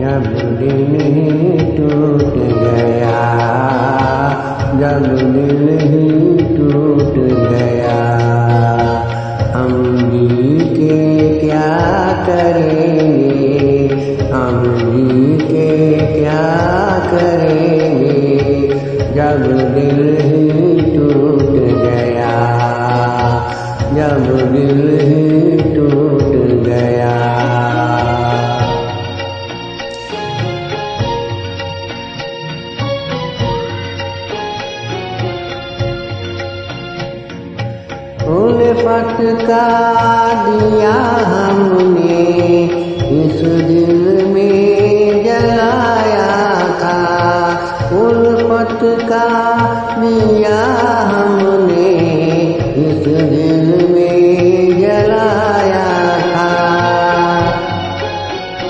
जब दिल ही टूट गया, जब दिल ही टूट गया। हम जी के क्या करेंगे, हम जी के क्या करेंगे, जब दिल ही टूट गया, जब दिल ही टूट गया। उल्फत का दिया हमने इस दिल में जलाया था, उल्फत का